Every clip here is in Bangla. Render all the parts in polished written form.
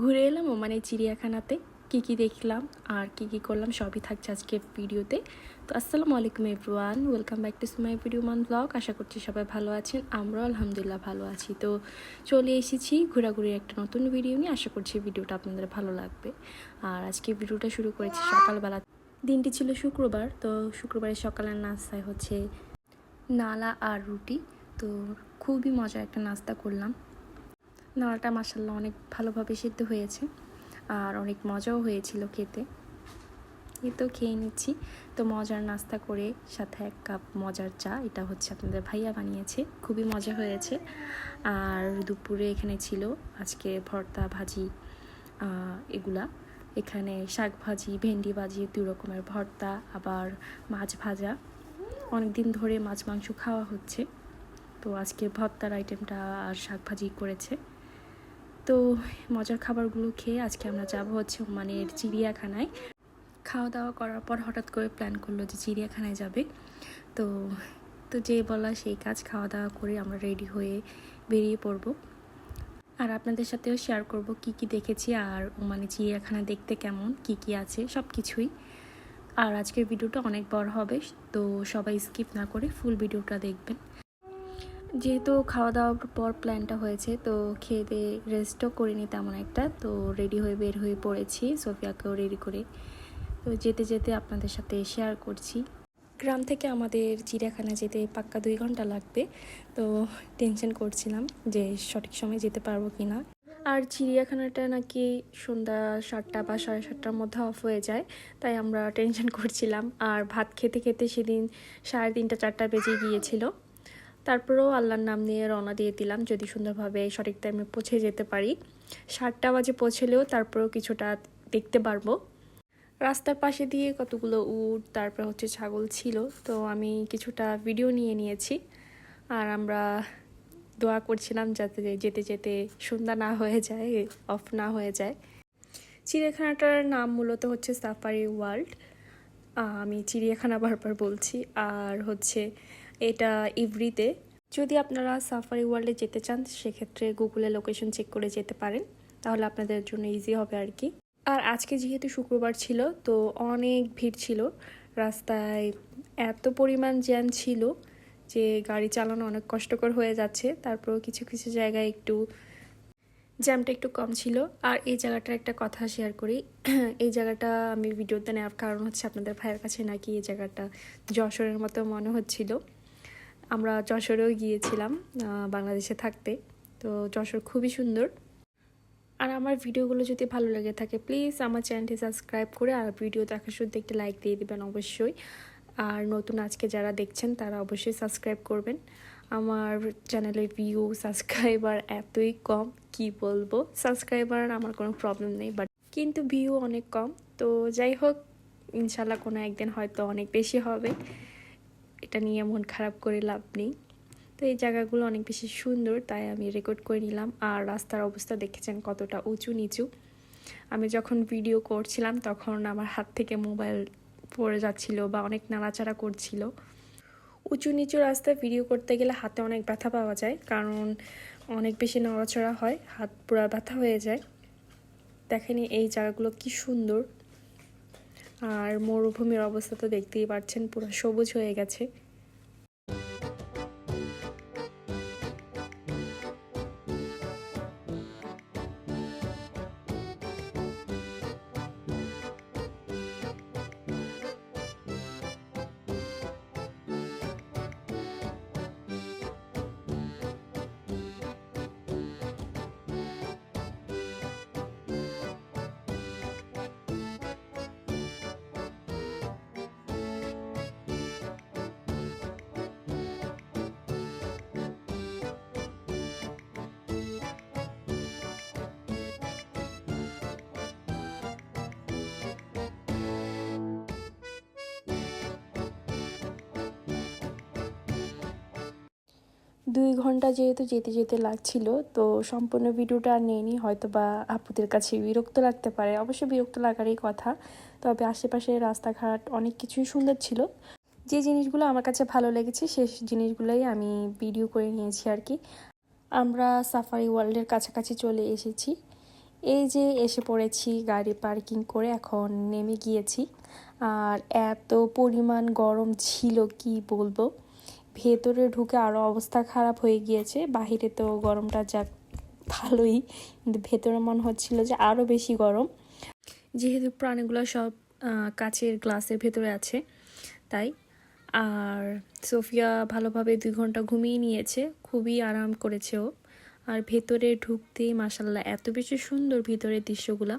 ঘুরে এলাম ওমানে চিড়িয়াখানাতে। কি দেখলাম আর কি করলাম সবই থাকছে আজকে ভিডিওতে। তো আসসালামু আলাইকুম everyone, welcome back to my video মান ব্লগ। আশা করছি সবাই ভালো আছেন, আমরাও আলহামদুলিল্লাহ ভালো আছি। তো চলে এসেছি ঘোরাঘুরির একটা নতুন ভিডিও নিয়ে। আশা করছি ভিডিওটা আপনাদের ভালো লাগবে। আর আজকে ভিডিওটা শুরু করেছি সকালবেলা। দিনটি ছিল শুক্রবার, তো শুক্রবারের সকালের নাস্তায় হচ্ছে নালা আর রুটি। তো খুবই মজার একটা নাস্তা করলাম। নালাটা মাশাআল্লাহ অনেক ভালোভাবে সিদ্ধ হয়েছে আর অনেক মজাও হয়েছিল খেতে। এই তো খেয়ে নিচ্ছি। তো মজার নাস্তা করে সাথে 1 কাপ মজার চা, এটা হচ্ছে আপনাদের ভাইয়া বানিয়েছে, খুবই মজা হয়েছে। আর দুপুরে এখানে ছিল আজকে ভর্তা ভাজি এগুলা। এখানে শাক ভাজি, ভেন্ডি ভাজি, 2 রকমের ভর্তা, আবার মাছ ভাজা। অনেক দিন ধরে মাছ মাংস খাওয়া হচ্ছে, তো আজকে ভর্তার আইটেমটা আর শাক ভাজি করেছে। তো মজার খাবারগুলো খেয়ে আজকে আমরা যাব হচ্ছে ওমানের চিড়িয়াখানায়। খাওয়া দাওয়া করার পর হঠাৎ করে প্ল্যান করলো যে চিড়িয়াখানায় যাবে। তো তো যে বলা সেই কাজ, খাওয়া দাওয়া করে আমরা রেডি হয়ে বেরিয়ে পড়ব। আর আপনাদের সাথেও শেয়ার করব কি দেখেছি আর ওমানে চিড়িয়াখানা দেখতে কেমন, কি আছে সব কিছুই। আর আজকের ভিডিওটা অনেক বড় হবে, তো সবাই স্কিপ না করে ফুল ভিডিওটা দেখবেন। যেহেতু খাওয়া দাওয়ার পর প্ল্যানটা হয়েছে, তো খেয়ে দিয়ে রেস্টও করিনি তেমন একটা। তো রেডি হয়ে বের হয়ে পড়েছি, সোফিয়াকেও রেডি করে। তো যেতে আপনাদের সাথে শেয়ার করছি। গ্রাম থেকে আমাদের চিড়িয়াখানা যেতে পাক্কা 2 ঘন্টা লাগবে। তো টেনশন করছিলাম যে সঠিক সময় যেতে পারবো কি না। আর চিড়িয়াখানাটা নাকি সন্ধ্যা 7টা বা 7:30টার মধ্যে অফ হয়ে যায়, তাই আমরা টেনশন করছিলাম। আর ভাত খেতে সেদিন 3:30 4টা বেজে গিয়েছিল। তারপরেও আল্লাহর নাম নিয়ে রওনা দিয়ে দিলাম, যদি সুন্দরভাবে সঠিক টাইমে পৌঁছে যেতে পারি। 7টা বাজে পৌঁছলেও তারপরেও কিছুটা দেখতে পারবো। রাস্তার পাশে দিয়ে কতগুলো উট, তারপর হচ্ছে ছাগল ছিল, তো আমি কিছুটা ভিডিও নিয়ে নিয়েছি। আর আমরা দোয়া করছিলাম যাতে যেতে সন্ধ্যা না হয়ে যায়, অফ না হয়ে যায়। চিড়িয়াখানাটার নাম মূলত হচ্ছে সাফারি ওয়ার্ল্ড। আমি চিড়িয়াখানা বারবার বলছি। আর হচ্ছে এটা ইভরিতে। যদি আপনারা সাফারি ওয়ার্ল্ডে যেতে চান সেক্ষেত্রে গুগলে লোকেশন চেক করে যেতে পারেন, তাহলে আপনাদের জন্য ইজি হবে আর কি। আর আজকে যেহেতু শুক্রবার ছিল, তো অনেক ভিড় ছিল রাস্তায়। এত পরিমাণ জ্যাম ছিল যে গাড়ি চালানো অনেক কষ্টকর হয়ে যাচ্ছে। তারপরেও কিছু জায়গায় একটু জ্যামটা একটু কম ছিল। আর এই জায়গাটার একটা কথা শেয়ার করি। এই জায়গাটা আমি ভিডিওতে নেওয়ার কারণ হচ্ছে আপনাদের ভাইয়ের কাছে নাকি এই জায়গাটা যশোরের মতো মনে হচ্ছিল। আমরা যশোরেও গিয়েছিলাম বাংলাদেশে থাকতে, তো যশোর খুবই সুন্দর। আর আমার ভিডিওগুলো যদি ভালো লেগে থাকে প্লিজ আমার চ্যানেলটি সাবস্ক্রাইব করে আর ভিডিও দেখার শুরুতে একটি লাইক দিয়ে দেবেন অবশ্যই। আর নতুন আজকে যারা দেখছেন তারা অবশ্যই সাবস্ক্রাইব করবেন। আমার চ্যানেলের ভিউ সাবস্ক্রাইবার এতই কম, কি বলবো। সাবস্ক্রাইবার আমার কোনো প্রবলেম নেই, বাট কিন্তু ভিউ অনেক কম। তো যাই হোক, ইনশাল্লাহ কোনো একদিন হয়তো অনেক বেশি হবে, এটা নিয়ে মন খারাপ করে লাভ নেই। তো এই জায়গাগুলো অনেক বেশি সুন্দর, তাই আমি রেকর্ড করে নিলাম। আর রাস্তার অবস্থা দেখেছেন কতটা উঁচু নিচু। আমি যখন ভিডিও করছিলাম তখন আমার হাত থেকে মোবাইল পড়ে যাচ্ছিল বা অনেক নাড়াচাড়া করছিল। উঁচু নিচু রাস্তায় ভিডিও করতে গেলে হাতে অনেক ব্যথা পাওয়া যায়, কারণ অনেক বেশি নড়াচড়া হয়, হাত পুরো ব্যথা হয়ে যায়। দেখেনি এই জায়গাগুলো কি সুন্দর। আর মরুভূমির অবস্থা তো দেখতেই পাচ্ছেন, পুরো সবুজ হয়ে গেছে। দুই ঘন্টা যেহেতু যেতে লাগছিল, তো সম্পূর্ণ ভিডিওটা আর নিইনি, হয়তো বা আপুদের কাছে বিরক্ত লাগতে পারে। অবশ্য বিরক্ত লাগারই কথা, তবে আশেপাশে রাস্তাঘাট অনেক কিছুই সুন্দর ছিল। যে জিনিসগুলো আমার কাছে ভালো লেগেছে সেই জিনিসগুলোই আমি ভিডিও করে নিয়েছি আর কি। আমরা সাফারি ওয়ার্ল্ডের কাছাকাছি চলে এসেছি। এই যে এসে পড়েছি, গাড়ি পার্কিং করে এখন নেমে গিয়েছি। আর এত পরিমাণ গরম ছিল কি বলবো, ভেতরে ঢুকে আরও অবস্থা খারাপ হয়ে গিয়েছে। বাহিরে তো গরমটা যাক ভালোই, কিন্তু ভেতরে মনে হচ্ছিল যে আরও বেশি গরম, যেহেতু প্রাণীগুলো সব কাচের গ্লাসের ভেতরে আছে তাই। আর সোফিয়া ভালোভাবে 2 ঘন্টা ঘুমিয়ে নিয়েছে, খুবই আরাম করেছে ও। আর ভেতরে ঢুকতেই মাশাল্লাহ এত বেশি সুন্দর ভিতরের দৃশ্যগুলা।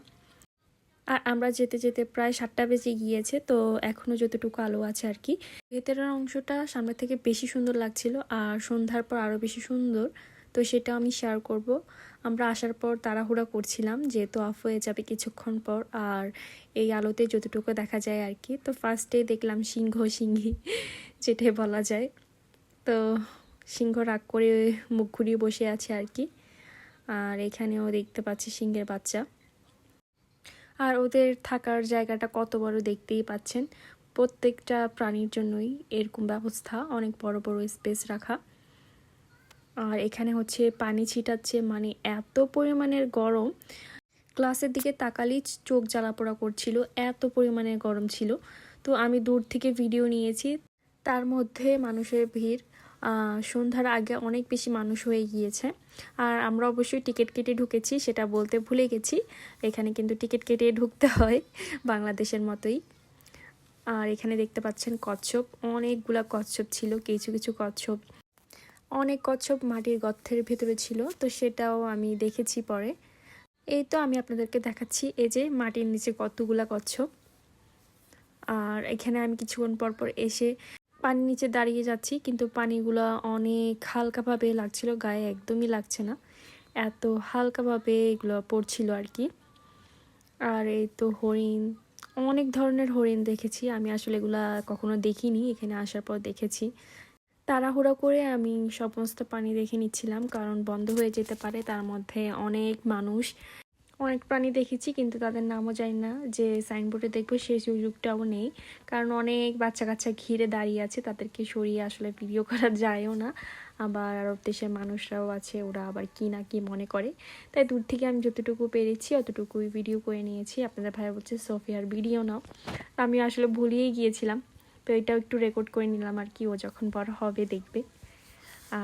আর আমরা যেতে যেতে প্রায় 7টা বেজে গিয়েছে, তো এখনও যতটুকু আলো আছে আর কি। ভেতরের অংশটা সামনে থেকে বেশি সুন্দর লাগছিল, আর সন্ধ্যার পর আরও বেশি সুন্দর, তো সেটা আমি শেয়ার করব। আমরা আসার পর তাড়াহুড়া করছিলাম যেহেতু অফ হয়ে যাবে কিছুক্ষণ পর, আর এই আলোতে যতটুকু দেখা যায় আর কি। তো ফার্স্টে দেখলাম সিংহী যেটাই বলা যায়। তো সিংহ রাগ করে মুখ ঘুরিয়ে বসে আছে আর কি। আর এখানেও দেখতে পাচ্ছি সিংহের বাচ্চা। আর ওদের থাকার জায়গাটা কত বড় দেখতেই পাচ্ছেন। প্রত্যেকটা প্রাণীর জন্যই এরকম ব্যবস্থা, অনেক বড় বড় স্পেস রাখা। আর এখানে হচ্ছে পানি ছিটাচ্ছে, মানে এত পরিমাণের গরম, ক্লাসের দিকে তাকালেই চোখ জ্বালাপোড়া করছিল, এত পরিমাণের গরম ছিল। তো আমি দূর থেকে ভিডিও নিয়েছি, তার মধ্যে মানুষের ভিড়। সন্ধ্যার আগে অনেক বেশি মানুষ হয়ে গিয়েছে। আর আমরা অবশ্যই টিকিট কেটে ঢুকেছি, সেটা বলতে ভুলে গেছি। এখানে কিন্তু টিকিট কেটে ঢুকতে হয় বাংলাদেশের মতোই। আর এখানে দেখতে পাচ্ছেন কচ্ছপ, অনেকগুলা কচ্ছপ ছিল। কিছু কিছু কচ্ছপ, অনেক কচ্ছপ মাটির গর্তের ভেতরে ছিল, তো সেটাও আমি দেখেছি পরে। এই তো আমি আপনাদেরকে দেখাচ্ছি, এই যে মাটির নিচে কতগুলা কচ্ছপ। আর এখানে আমি কিছুক্ষণ পর পর এসে পানির নিচে দাঁড়িয়ে যাচ্ছি, কিন্তু পানিগুলো অনেক হালকাভাবে লাগছিল, গায়ে একদমই লাগছে না, এত হালকাভাবে এগুলো পড়ছিল আর কি। আর এই তো হরিণ, অনেক ধরনের হরিণ দেখেছি আমি, আসলে এগুলা কখনো দেখিনি, এখানে আসার পর দেখেছি। তাড়াহুড়া করে আমি সমস্ত পানি দেখে নিচ্ছিলাম, কারণ বন্ধ হয়ে যেতে পারে। তার মধ্যে অনেক মানুষ, অনেক প্রাণী দেখেছি, কিন্তু তাদের নামও জানি না, যে সাইনবোর্ডে দেখবো সেই সুযোগটাও নেই। কারণ অনেক বাচ্চা কাচ্চা ঘিরে দাঁড়িয়ে আছে, তাদেরকে সরিয়ে আসলে ভিডিও করা যায়ও না। আবার আরব দেশের মানুষরাও আছে, ওরা আবার কি না কি মনে করে। তাই দূর থেকে আমি যতটুকু পেরেছি অতটুকুই ভিডিও করে নিয়েছি। আপনাদের ভাইয়া বলছে সোফিয়ার ভিডিও নাও, আমি আসলে ভুলিয়েই গিয়েছিলাম, তো এটাও একটু রেকর্ড করে নিলাম আর কি, ও যখন বড় হবে দেখবে।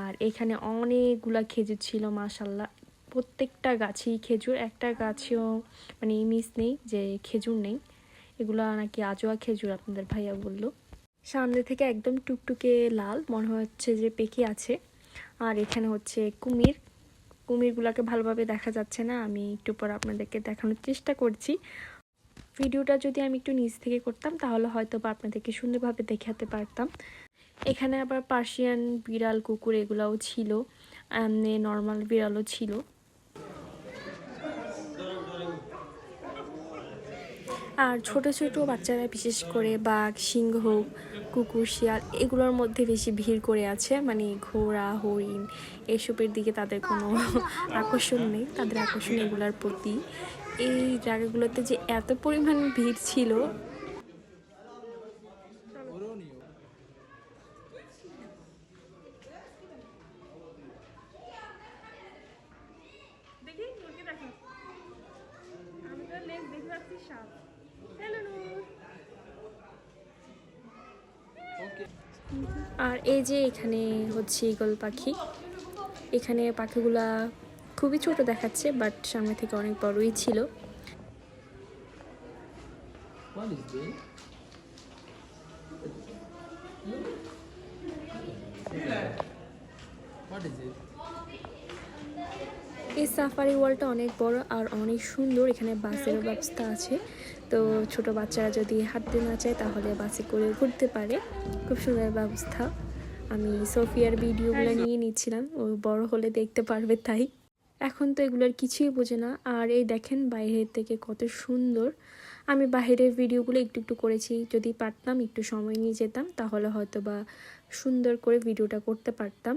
আর এখানে অনেকগুলা খেজুর ছিল মাশাল্লাহ, প্রত্যেকটা গাছেই খেজুর, একটা গাছেও মানে মিস নেই যে খেজুর নেই। এগুলো নাকি আজোয়া খেজুর, আপনাদের ভাইয়া বললো। সামনে থেকে একদম টুকটুকে লাল, মনে হচ্ছে যে পেকে আছে। আর এখানে হচ্ছে কুমির, কুমিরগুলোকে ভালোভাবে দেখা যাচ্ছে না, আমি একটু পর আপনাদেরকে দেখানোর চেষ্টা করছি। ভিডিওটা যদি আমি একটু নিচ থেকে করতাম তাহলে হয়তো বা আপনাদেরকে সুন্দরভাবে দেখাতে পারতাম। এখানে আবার পার্সিয়ান বিড়াল, কুকুর এগুলাও ছিল, এমনি নর্মাল বিড়ালও ছিল। আর ছোট ছোট বাচ্চারা বিশেষ করে বাঘ, সিংহ, কুকুর, শিয়াল এগুলোর মধ্যে বেশি ভিড় করে আছে, মানে ঘোড়া, হরিণ এসবের দিকে তাদের কোনো আকর্ষণ নেই, তাদের আকর্ষণ এগুলোর প্রতি। এই জায়গাগুলোতে যে এত পরিমাণ ভিড় ছিল। আর এই যে এখানে হচ্ছে ঈগল পাখি, এখানে পাখিগুলা খুবই ছোট দেখাচ্ছে, বাট সামনে থেকে অনেক বড়ই ছিল। এই সাফারি ওয়ার্ল্ডটা অনেক বড় আর অনেক সুন্দর, এখানে বাসেরও ব্যবস্থা আছে। তো ছোট বাচ্চারা যদি হাঁটতে না চায় তাহলে বাসে করে ঘুরতে পারে, খুব সুন্দর ব্যবস্থা। আমি সোফিয়ার ভিডিওগুলো নিয়ে নিচ্ছিলাম, ও বড় হলে দেখতে পারবে তাই। এখন তো এগুলোর কিছুই বোঝে না। আর এই দেখেন বাইরের থেকে কত সুন্দর। আমি বাইরের ভিডিওগুলো একটু একটু করেছি, যদি পারতাম একটু সময় নিয়ে যেতাম তাহলে হয়তো বা সুন্দর করে ভিডিওটা করতে পারতাম।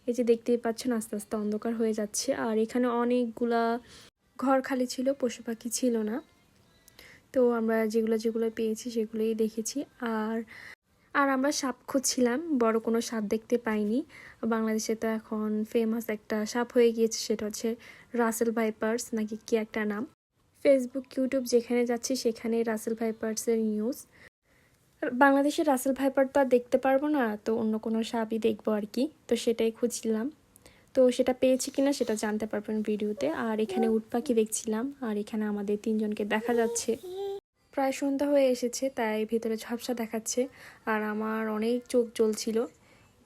এই যে দেখতেই পাচ্ছেন আস্তে আস্তে অন্ধকার হয়ে যাচ্ছে। আর এখানে অনেকগুলা ঘর খালি ছিল, পশু পাখি ছিল না। তো আমরা যেগুলো যেগুলো পেয়েছি সেগুলোই দেখেছি। আর আর আমরা সাপ খুঁজছিলাম, বড় কোনো সাপ দেখতে পাইনি। বাংলাদেশে তো এখন ফেমাস একটা সাপ হয়ে গিয়েছে, সেটা হচ্ছে রাসেল ভাইপার্স নাকি কি একটা নাম। ফেসবুক, ইউটিউব যেখানে যাচ্ছি সেখানে রাসেল ভাইপার্সের নিউজ। বাংলাদেশের রাসেল ভাইপার তো আর দেখতে পারবো না, তো অন্য কোনো সাপই দেখবো আর কি। তো সেটাই খুঁজছিলাম, তো সেটা পেয়েছি কিনা সেটা জানতে পারবেন ভিডিওতে। আর এখানে উট পাখি দেখছিলাম, আর এখানে আমাদের তিনজনকে দেখা যাচ্ছে। প্রায় সন্ধ্যা হয়ে এসেছে, তাই ভিতরে ঝাপসা দেখাচ্ছে। আর আমার অনেক চোখ জ্বলছিল,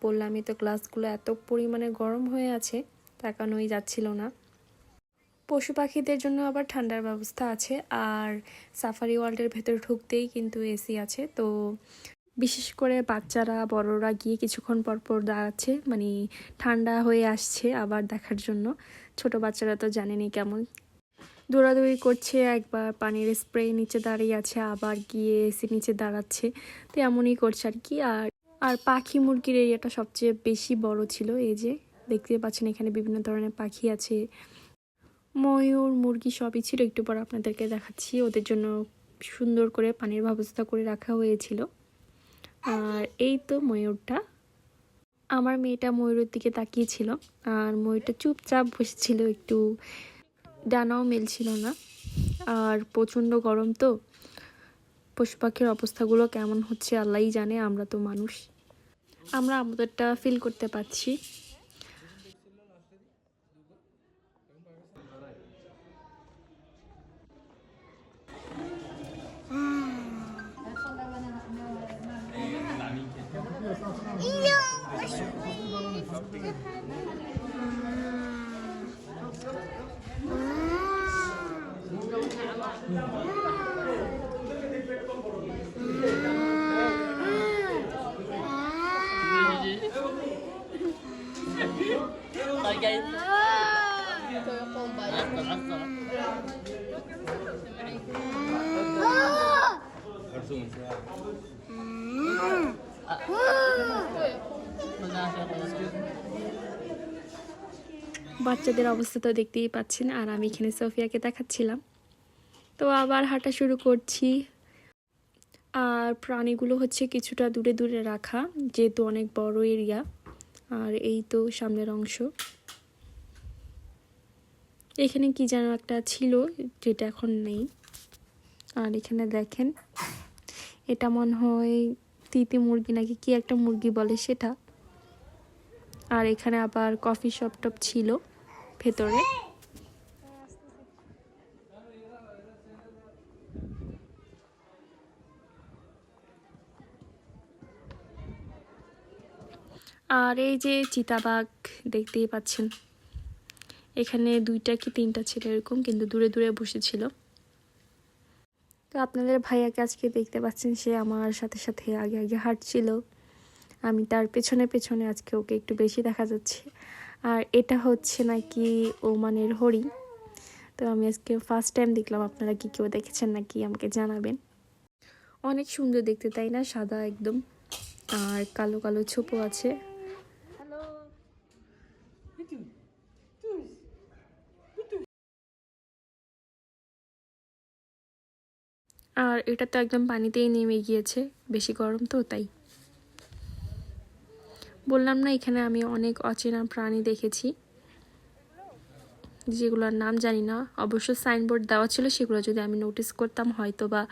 বললামই তো গ্লাসগুলো এত পরিমাণে গরম হয়ে আছে, তাকানোই যাচ্ছিল না। পশু পাখিদের জন্য আবার ঠান্ডার ব্যবস্থা আছে, আর সাফারি ওয়ার্ল্ডের ভেতরে ঢুকতেই কিন্তু এসি আছে। তো বিশেষ করে বাচ্চারা বড়রা গিয়ে কিছুক্ষণ পর পর দাঁড়াচ্ছে, মানে ঠান্ডা হয়ে আসছে আবার দেখার জন্য। ছোট বাচ্চারা তো জানেনই কেমন দৌড়াদৌড়ি করছে, একবার পানির স্প্রে নিচে দাঁড়িয়ে আছে, আবার গিয়ে এসি নিচে দাঁড়াচ্ছে। তো এমনই করছে আর কি। আর পাখি মুরগির এরিয়াটা সবচেয়ে বেশি বড় ছিল। এই যে দেখতে পাচ্ছেন এখানে বিভিন্ন ধরনের পাখি আছে, ময়ূর, মুরগি সবই ছিল। একটু পর আপনাদেরকে দেখাচ্ছি। ওদের জন্য সুন্দর করে পানির ব্যবস্থা করে রাখা হয়েছিল। আর এই তো ময়ূরটা, আমার মেয়েটা ময়ূরের দিকে তাকিয়েছিল, আর ময়ূরটা চুপচাপ বসেছিল, একটু ডানাও মেলছিল না। আর প্রচণ্ড গরম, তো পশু পাখির অবস্থাগুলো কেমন হচ্ছে আল্লাহই জানে, আমরা তো মানুষ, আমরা আমাদেরটা ফিল করতে পারছি। বাচ্চাদের অবস্থা তো দেখতেই পাচ্ছেন, আর আমি এখানে সোফিয়াকে দেখাচ্ছিলাম। তো আবার হাঁটা শুরু করছি। আর প্রাণীগুলো হচ্ছে কিছুটা দূরে দূরে রাখা, যেহেতু অনেক বড় এরিয়া। আর এই তো সামনের অংশ, এখানে কি যেন একটা ছিল যেটা এখন নেই। আর এখানে দেখেন, এটা মনে হয় তিতি মুরগি নাকি কি একটা মুরগি বলে সেটা। আর এখানে আবার কফি শপ টপ ছিল ভেতরে। আর এই যে চিতাবাঘ দেখতেই পাচ্ছেন, এখানে 2টা কি 3টা ছিল এরকম, কিন্তু দূরে দূরে বসেছিল। তো আপনাদের ভাইয়াকে আজকে দেখতে পাচ্ছেন, সে আমার সাথে সাথে আগে আগে হাঁটছিল, আমি তার পেছনে পেছনে। আজকে ওকে একটু বেশি দেখা যাচ্ছে। আর এটা হচ্ছে নাকি ওমানের হরিণ। তো আমি আজকে ফার্স্ট টাইম দেখলাম, আপনারা কি কেউ দেখেছেন নাকি আমাকে জানাবেন। অনেক সুন্দর দেখতে, তাই না? সাদা একদম, আর কালো কালো ছোপও আছে। আর এটা তো একদম পানিতেই নেমে গিয়েছে, বেশি গরম তো তাই। বললাম না, এখানে আমি অনেক অচেনা প্রাণী দেখেছি, যেগুলোর নাম জানি না। অবশ্য সাইনবোর্ড দেওয়া ছিল, সেগুলো যদি আমি নোটিস করতাম হয়তো বা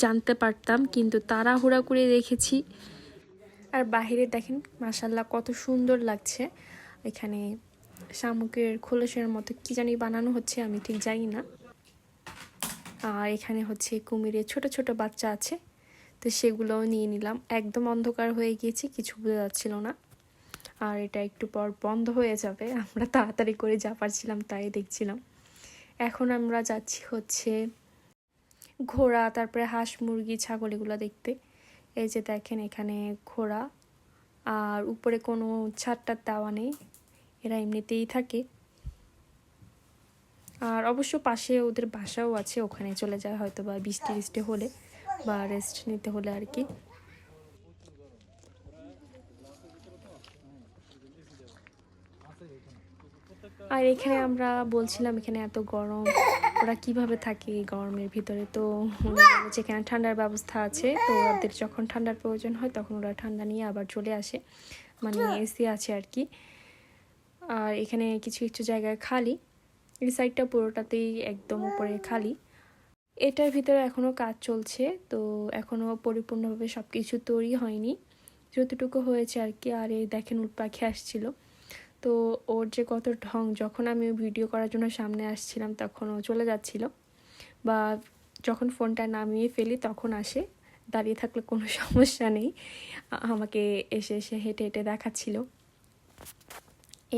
জানতে পারতাম, কিন্তু তাড়াহুড়া করে দেখেছি। আর বাহিরে দেখেন মাশাল্লাহ কত সুন্দর লাগছে। এখানে শামুকের খোলসের মতো কি জানি বানানো হচ্ছে, আমি ঠিক জানি না। আর এখানে হচ্ছে কুমিরের ছোট ছোট বাচ্চা আছে, তো সেগুলোও নিয়ে নিলাম। একদম অন্ধকার হয়ে গিয়েছে, কিছু বোঝা যাচ্ছিল না। আর এটা একটু পর বন্ধ হয়ে যাবে, আমরা তাড়াতাড়ি করে যা পারছিলাম তাই দেখছিলাম। এখন আমরা যাচ্ছি হচ্ছে ঘোড়া, তারপরে হাঁস, মুরগি, ছাগল এগুলো দেখতে। এই যে দেখেন এখানে ঘোড়া, আর উপরে কোনো ছাদটার দেওয়া নেই, এরা এমনিতেই থাকে। আর অবশ্য পাশে ওদের বাসাও আছে, ওখানে চলে যায় হয়তো বা বৃষ্টি বৃষ্টি হলে বা রেস্ট নিতে হলে আর কি। আর এখানে আমরা বলছিলাম এখানে এত গরম, ওরা কিভাবে থাকে এই গরমের ভিতরে। তো বলেছে এখানে ঠান্ডার ব্যবস্থা আছে, তো ওদের যখন ঠান্ডার প্রয়োজন হয় তখন ওরা ঠান্ডা নিয়ে আবার চলে আসে, মানে এসি আছে আর কি। আর এখানে কিছু কিছু জায়গায় খালি, এই সাইডটা পুরোটাতেই একদম উপরে খালি। এটার ভিতরে এখনও কাজ চলছে, তো এখনও পরিপূর্ণভাবে সব কিছু তৈরি হয়নি, যতটুকু হয়েছে আর কি। আর এই দেখেন উট পাখি আসছিল, তো ওর যে কত ঢং, যখন আমি ভিডিও করার জন্য সামনে আসছিলাম তখন ও চলে যাচ্ছিল, বা যখন ফোনটা নামিয়ে ফেলি তখন আসে। দাঁড়িয়ে থাকলে কোনো সমস্যা নেই, আমাকে এসে এসে হেঁটে হেঁটে দেখাচ্ছিল।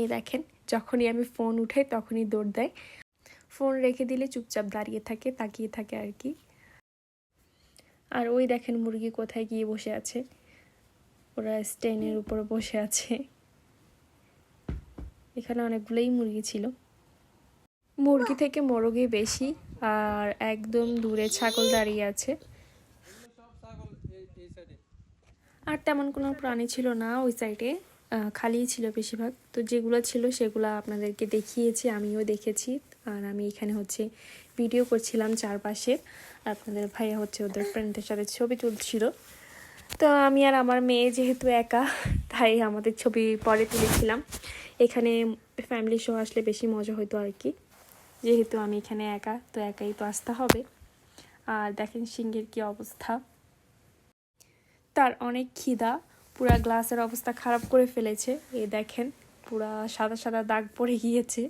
এই দেখেন যখনই আমি ফোন উঠাই তখনই দৌড় দেয়, ফোন রেখে দিলে চুপচাপ দাঁড়িয়ে থাকে, তাকিয়ে থাকে আর কি। আর ওই দেখেন মুরগি কোথায় গিয়ে বসে আছে, ওরা স্টেনের উপরে বসে আছে। এখানে অনেকগুলোই মুরগি ছিল, মুরগি থেকে মোরগই বেশি। আর একদম দূরে ছাগল দাঁড়িয়ে আছে। আর তেমন কোনো প্রাণী ছিল না ওই সাইডে, খালিই ছিল বেশিরভাগ। তো যেগুলো ছিল সেগুলো আপনাদেরকে দেখিয়েছি, আমিও দেখেছি। আর আমি এখানে হচ্ছে ভিডিও করছিলাম চারপাশে, আপনাদের ভাইয়া হচ্ছে ওদের ফ্রেন্ডদের সাথে ছবি তুলছিল। তো আমি আর আমার মেয়ে যেহেতু একা, তাই আমাদের ছবি পরে তুলেছিলাম। এখানে ফ্যামিলি শো আসলে বেশি মজা হতো আর কি, যেহেতু আমি এখানে একা, তো একাই তো আসতে হবে। আর দেখেন সিংহের কি অবস্থা, তার অনেক খিদা, পুরা গ্লাসের অবস্থা খারাপ করে ফেলেছে। এই দেখেন পুরা সাদা সাদা দাগ পড়ে গিয়েছে।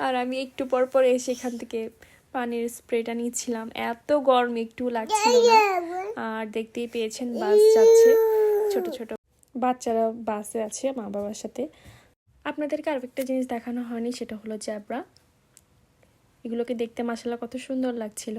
আর আমি একটু পর পর এসে এখান থেকে পানির স্প্রেটা নিচ্ছিলাম, এত গরম একটু লাগছিল না। আর দেখতেই পেয়েছেন বাস যাচ্ছে, ছোট ছোট বাচ্চারা বাসে আছে মা বাবার সাথে। আপনাদেরকে আর একটা জিনিস দেখানো হয়নি, সেটা হলো জ্যাবরা। এগুলোকে দেখতে মাশাআল্লাহ কত সুন্দর লাগছিল।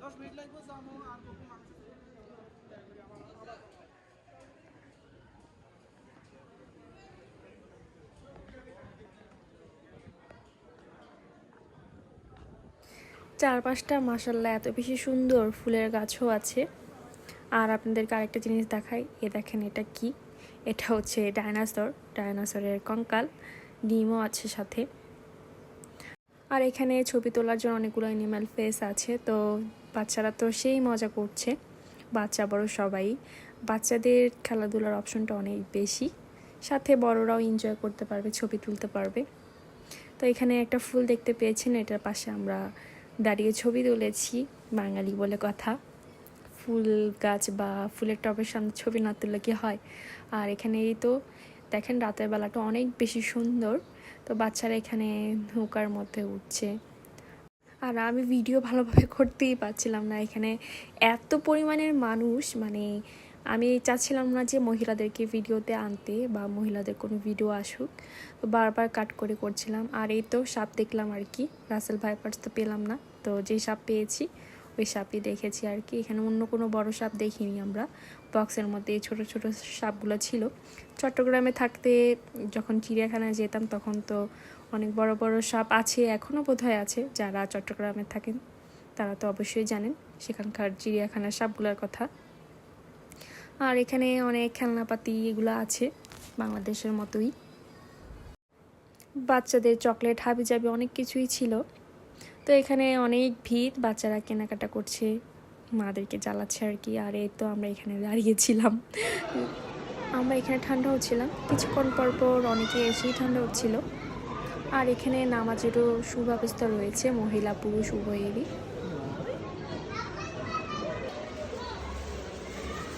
10 মিনিট লাগবে যাবো আর কত মানুষ চারপাশটা মাশাআল্লাহ এত বেশি সুন্দর, ফুলের গাছও আছে। আর আপনাদেরকে আরেকটা জিনিস দেখাই, এ দেখেন এটা কি, এটা হচ্ছে ডাইনোসর, ডাইনোসরের কঙ্কাল, ডিমও আছে সাথে। আর এখানে ছবি তোলার জন্য অনেকগুলো অ্যানিম্যাল ফেস আছে, তো বাচ্চারা তো সেই মজা করছে, বাচ্চা বড় সবাই। বাচ্চাদের খেলাধুলার অপশনটা অনেক বেশি, সাথে বড়রাও এনজয় করতে পারবে, ছবি তুলতে পারবে। তো এখানে একটা ফুল দেখতে পেয়েছেন, এটার পাশে আমরা দাঁড়িয়ে ছবি তুলেছি, বাঙালি বলে কথা, ফুল গাছ বা ফুলের টবের সামনে ছবি না তুললে কি হয়। আর এখানে এই তো দেখেন রাতের বেলাটা অনেক বেশি সুন্দর, তো বাচ্চারা এখানে নৌকার মধ্যে উঠছে। আর আমি ভিডিও ভালোভাবে করতেই পারছিলাম না, এখানে এত পরিমাণের মানুষ, মানে আমি চাচ্ছিলাম না যে মহিলাদেরকে ভিডিওতে আনতে বা মহিলাদের কোনো ভিডিও আসুক, তো বারবার কাট করে করছিলাম। আর এই তো সাপ দেখলাম আর কি, রাসেল ভাইপার্স তো পেলাম না, তো যেই সাপ পেয়েছি ওই সাপই দেখেছি আর কি। এখানে অন্য কোনো বড় সাপ দেখিনি আমরা, বক্সের মধ্যে এই ছোটো ছোটো সাপগুলো ছিল। চট্টগ্রামে থাকতে যখন চিড়িয়াখানায় যেতাম তখন তো অনেক বড় বড় সাপ আছে, এখনও বোধহয় আছে, যারা চট্টগ্রামে থাকেন তারা তো অবশ্যই জানেন সেখানকার চিড়িয়াখানার সাপগুলোর কথা। আর এখানে অনেক খেলনাপাতি এগুলো আছে বাংলাদেশের মতোই, বাচ্চাদের চকলেট হাবিজাবি অনেক কিছুই ছিল। তো এখানে অনেক ভিড়, বাচ্চারা কেনাকাটা করছে, মাদেরকে জ্বালাচ্ছে আর কি। আর এই তো আমরা এখানে দাঁড়িয়েছিলাম, আমরা এখানে ঠান্ডা হচ্ছিলাম, কিছুক্ষণ পর পর অনেকে এসেই ঠান্ডা হচ্ছিল। আর এখানে নামাজেরও সুব্যবস্থা রয়েছে, মহিলা পুরুষ উভয়েরই।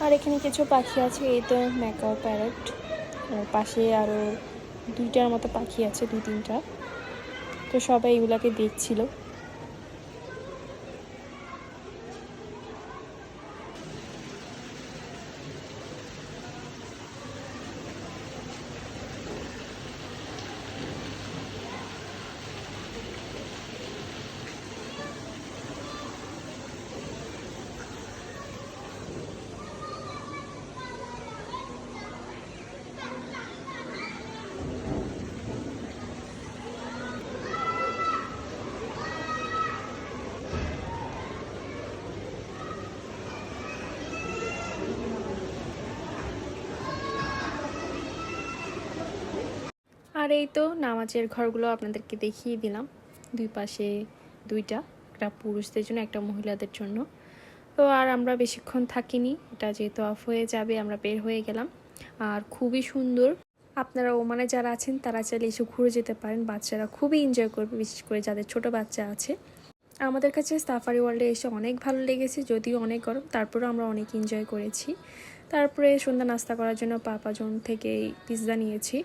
আর এখানে কিছু পাখি আছে, এই তো ম্যাকাও প্যারট, পাশে আরও দুইটার মতো পাখি আছে, 2-3টা, তো সবাই এগুলাকে দেখছিল। আর এই তো নামাজের ঘরগুলো আপনাদেরকে দেখিয়ে দিলাম, দুই পাশে দুইটা, একটা পুরুষদের জন্য একটা মহিলাদের জন্য। তো আর আমরা বেশিক্ষণ থাকিনি, এটা যেহেতু অফ হয়ে যাবে আমরা বের হয়ে গেলাম। আর খুবই সুন্দর, আপনারা ওমানে যারা আছেন তারা চাইলে এসে ঘুরে যেতে পারেন, বাচ্চারা খুবই এনজয় করবে, বিশেষ করে যাদের ছোট বাচ্চা আছে। আমাদের কাছে সাফারি ওয়ার্ল্ডে এসে অনেক ভালো লেগেছে, যদিও অনেক গরম, তারপরেও আমরা অনেক এনজয় করেছি। তারপরে সন্ধ্যা নাস্তা করার জন্য পাপা জন থেকে পিৎজা নিয়েছি,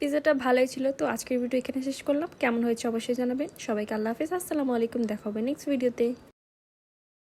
পিৎজাটা ভালোই ছিল। তো আজকের ভিডিও এখানে শেষ করলাম, কেমন হয়েছে অবশ্যই জানাবেন। সবাইকে আল্লাহ হাফেজ, আসসালামু আলাইকুম, দেখা হবে নেক্সট ভিডিওতে।